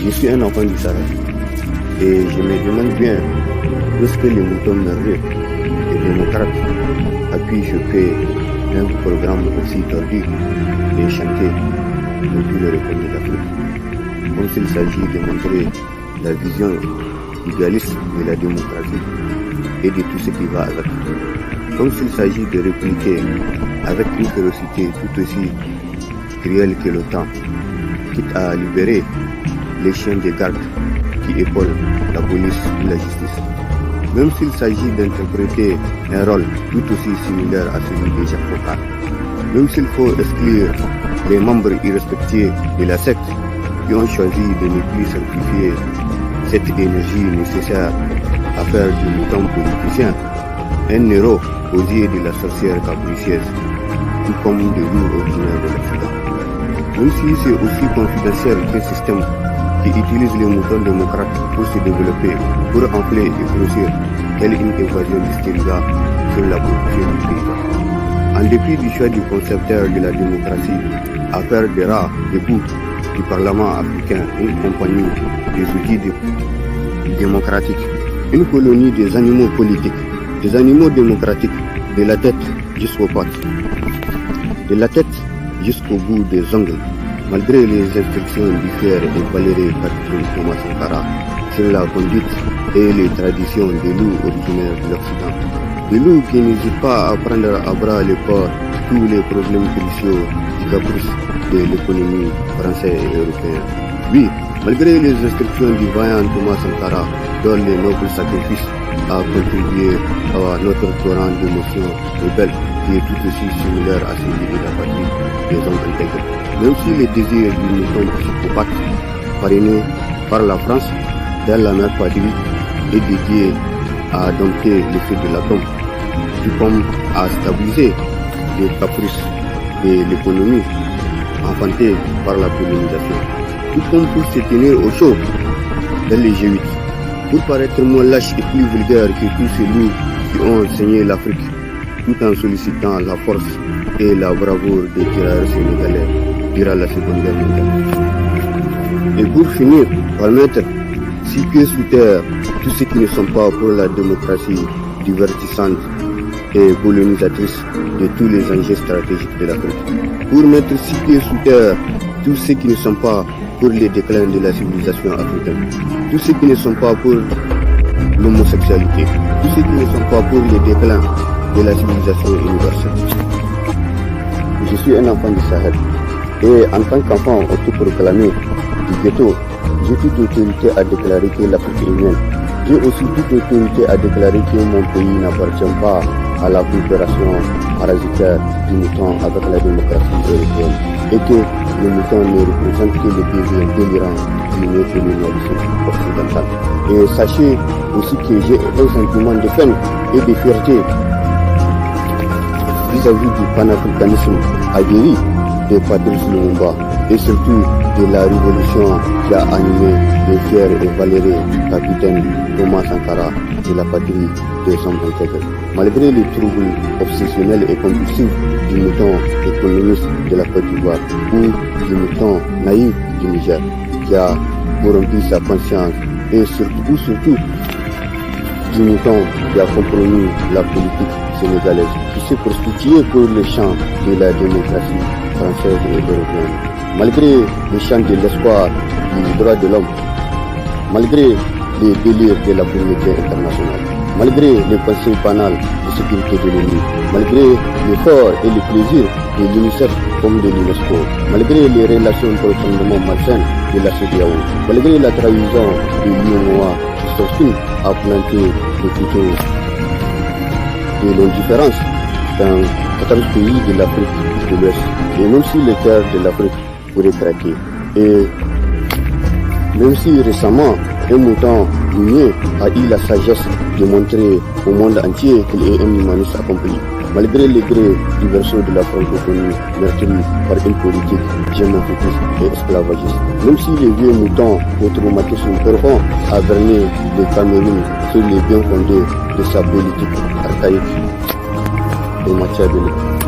Je suis un enfant du Sahel et je me demande bien où est-ce que les moutons merveilleux et démocrates appuient choquer un programme aussi tordu et chanté depuis le République d'Afrique, comme s'il s'agit de montrer la vision idéaliste de la démocratie et de tout ce qui va avec, comme s'il s'agit de répliquer avec une férocité tout aussi cruelle que le temps, quitte à libérer les chiens de garde qui épaulent la police ou la justice. Même s'il s'agit d'interpréter un rôle tout aussi similaire à celui des Jacques Foccart. Même s'il faut exclure les membres irrespectueux de la secte qui ont choisi de ne plus sacrifier cette énergie nécessaire à faire du mouton politicien un héros aux yeux de la sorcière capricieuse, tout comme des loups originaires de l'Occident. Même si c'est aussi confidentiel qu'un système qui utilise les moutons démocrates pour se développer, pour enfler et grossir, telle une évasion distinguée sur la production du pays. En dépit du choix du concepteur de la démocratie à faire des rats debout du Parlement africain une compagnie des outils démocratiques, une colonie des animaux politiques, des animaux démocratiques, de la tête jusqu'aux pattes, de la tête jusqu'au bout des ongles, malgré les instructions du fier et valéré par Thomas Sankara sur la conduite et les traditions des loups originaires de l'Occident. Des loups qui n'hésitent pas à prendre à bras le corps tous les problèmes cruciaux du caprice de l'économie française et européenne. Oui, malgré les instructions du vaillant Thomas Sankara, dont les nobles sacrifices a contribué à notre torrent d'émotions rebelles qui est tout aussi similaire à celui de la patrie des hommes intègres. Même si le désir du mouton psychopathe, parrainé par la France dans la mère patrie, est dédié à dompter l'effet de la bombe, tout comme à stabiliser les caprices de l'économie enfantée par la colonisation, tout comme pour se tenir au chaud dans les G8, pour paraître moins lâche et plus vulgaire que tous ces loups qui ont saigné l'Afrique, tout en sollicitant la force et la bravoure des tirailleurs sénégalais durant la Seconde Guerre mondiale. Et pour finir, par mettre 6 pieds sous terre tous ceux qui ne sont pas pour la démocratie divertissante et colonisatrice de tous les enjeux stratégiques de l'Afrique. Pour mettre 6 pieds sous terre tous ceux qui ne sont pas pour le déclin de la civilisation africaine, tous ceux qui ne sont pas pour l'homosexualité, tous ceux qui ne sont pas pour le déclin de la civilisation universelle. Je suis un enfant du Sahel et en tant qu'enfant autoproclamé du ghetto, j'ai toute autorité à déclarer que l'Afrique est mienne. J'ai aussi toute autorité à déclarer que mon pays n'appartient pas à la coopération parasitaire du mouton avec la démocratie européenne et que le mouton ne représente que le désir délirant du néocolonialisme occidental. Et sachez aussi que j'ai un sentiment de peine et de fierté vis-à-vis du panafricanisme aguerri de Patrice Lumumba et surtout de la révolution qui a animé le fier et valeureux capitaine Thomas Sankara de la patrie des hommes intègres. Malgré les troubles obsessionnels et compulsifs du mouton économiste de la Côte d'Ivoire ou du mouton naïf du Niger qui a corrompu sa conscience et surtout du mouton qui a compromis la politique sénégalaise, qui s'est prostitué pour le champ de la démocratie française et européenne. Malgré le chant de l'espoir du droit de l'homme, malgré les délires de la communauté internationale, malgré le Conseil banal de sécurité de l'ONU, malgré l'effort et le plaisir de l'UNICEF comme de l'UNESCO, malgré les relations profondément malsaines de la CEDEAO, malgré la trahison de l'UEMOA qui s'obstine à planter le couteau de l'indifférence dans 14 pays de l'Afrique de l'Ouest, et même si les terres de l'Afrique pourraient craquer, et même si récemment un mouton mignon a eu la sagesse de montrer au monde entier qu'il est un humaniste accompli, malgré les grès du berceau de la francophonie meurtrie par une politique géométrique et esclavagiste. Même si les vieux moutons au traumatisme profond a verni le Cameroun sur les biens fondés de sa politique archaïque et machiavélique.